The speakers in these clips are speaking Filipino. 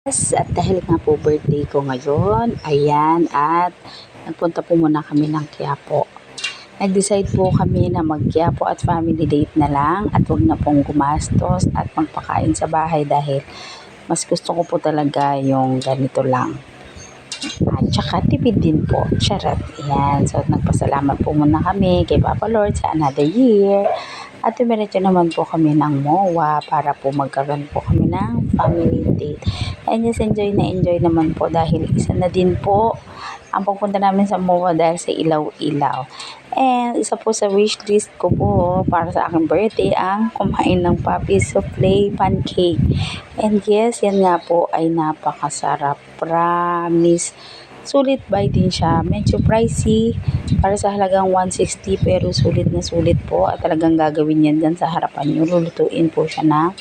Yes, at dahil nga po birthday ko ngayon, ayan, at nagpunta po muna kami ng Quiapo. Nag-decide po kami na mag-Quiapo at family date na lang at wag na pong gumastos at magpakain sa bahay dahil mas gusto ko po talaga yung ganito lang. At saka tipid din po, charot. Ayan, so nagpasalamat po muna kami kay Papa Lord sa another year. At tumiretso naman po kami ng MOA para po magkaroon po kami ng family date. And yes, enjoy naman po dahil isa na din po ang pupunta namin sa MOA dahil sa ilaw-ilaw. And isa po sa wishlist ko po para sa aking birthday ang kumain ng Papi Souffle pancake. And yes, yan nga po ay napakasarap. Promise. Sulit buy din siya. Medyo pricey para sa halagang 160 pero sulit na sulit po at talagang gagawin yan dyan sa harapan nyo. Lulutuin po siya ng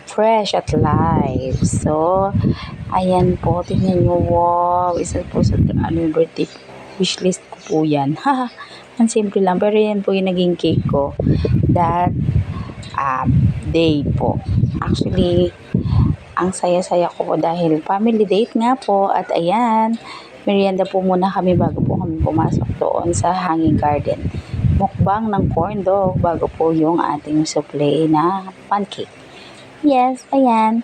fresh at live. So, ayan po. Tingnan nyo. Wow. Isa po sa birthday wishlist ko po yan. Ang simple lang. Pero yan po yung naging cake ko. That day po. Actually, ang saya-saya ko po dahil family date nga po at ayan, merienda po muna kami bago po kami pumasok doon sa hanging garden. Mukbang ng corn dog bago po yung ating souffle na pancake. Yes, ayan.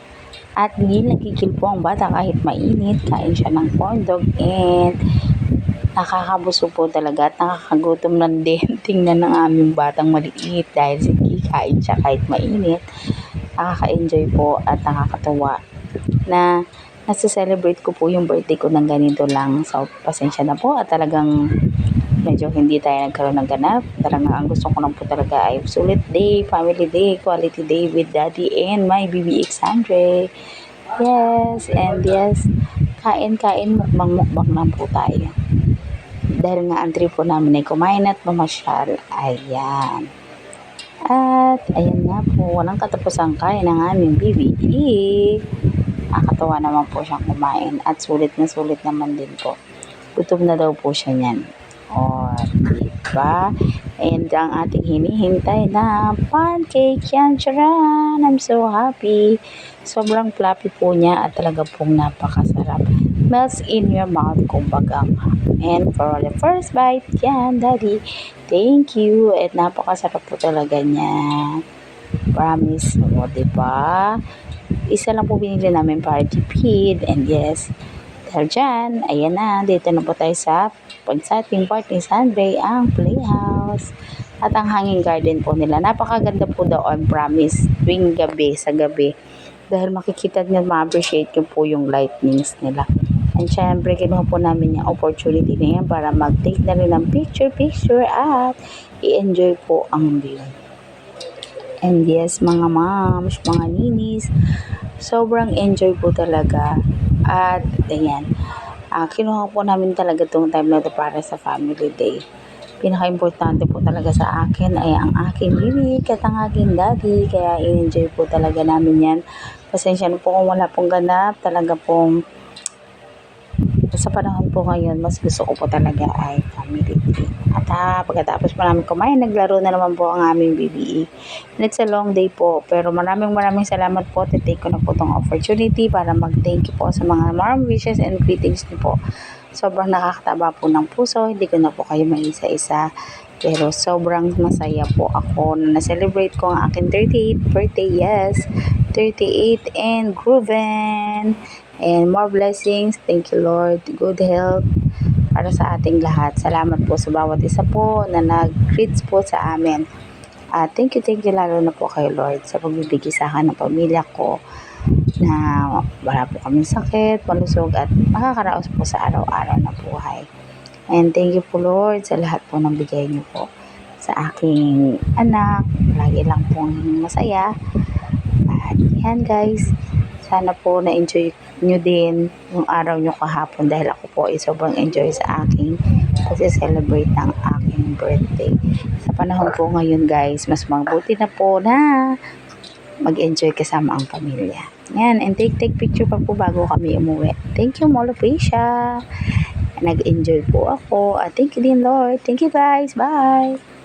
At hindi nagkikil po ang bata kahit mainit, kain siya ng corn dog and nakakabuso po talaga at nakakagutom lang din. Tingnan ng aming batang maliit dahil sige, kain siya kahit mainit. Nakaka-enjoy po at nakakatuwa na nasa-celebrate ko po yung birthday ko ng ganito lang. So, pasensya na po at talagang medyo hindi tayo nagkaroon ng ganap. Talagang ang gusto ko lang po talaga ay sulit day, family day, quality day with daddy and my baby Xandre. Yes, and yes, kain-kain, mukbang lang po tayo. Dahil nga ang trip po namin ay kumain at mamasyal. Ayan. At ayan nga po, walang katapusang kain ng aming BBE. Nakakatawa naman po siyang kumain at sulit na sulit naman din po. Gutom na daw po siya niyan. O, diba? And ang ating hinihintay na pancake yan, charan! I'm so happy. Sobrang fluffy po niya at talaga pong napakasarap. Melts in your mouth, kumbaga. And for the first bite, yan, daddy. Thank you. At napakasarap po talaga niya. Promise. O, diba? Isa lang po binili namin para tipid. And yes, dahil dyan, ayan na. Dito na po tayo sa pag-setting part ni Sunday, ang playhouse. At ang hanging garden po nila. Napakaganda po doon, promise. Tuwing gabi, sa gabi. Dahil makikita nyo, ma-appreciate nyo po yung lightnings nila. And syempre, kinuha po namin yung opportunity na yan para mag-take na rin ng picture at i-enjoy po ang view. And yes, mga moms, mga ninis, sobrang enjoy po talaga. At ayan, kinuha po namin talaga itong time na ito para sa family day. Pinaka-importante po talaga sa akin ay ang aking bibig at ang aking daddy. Kaya i-enjoy po talaga namin yan. Pasensya na po kung wala pong ganap. Talaga pong sa panahon po ngayon, mas gusto ko po talaga ay family day. At pagkatapos po namin kumain, naglaro na naman po ang aming BBE. And it's a long day po. Pero maraming salamat po. Take ko na po itong opportunity para mag-thank you po sa mga warm wishes and greetings niyo po. Sobrang nakakataba po ng puso. Hindi ko na po kayo maisa-isa. Pero sobrang masaya po ako na na-celebrate ko ang aking 38th birthday. Yes, 38 and groovin'. And more blessings. Thank you, Lord. Good health para sa ating lahat. Salamat po sa bawat isa po na nag-greets po sa amin. Thank you lalo na po kay Lord sa pagbibigay sa akin ng pamilya ko na wala po kaming sakit, malusog at makakaraos po sa araw-araw na buhay. And thank you po, Lord, sa lahat po ng bigay niyo po sa aking anak. Lagi lang pong masaya. At yan, guys. Sana po na-enjoy nyo din yung araw nyo kahapon dahil ako po ay sobrang enjoy sa aking kasi-celebrate ng aking birthday. Sa panahon po ngayon, guys, mas mabuti na po na mag-enjoy kasama ang pamilya. Yan, and take picture pa po bago kami umuwi. Thank you, Mall of Asia. Nag-enjoy po ako. Thank you din, Lord. Thank you, guys. Bye!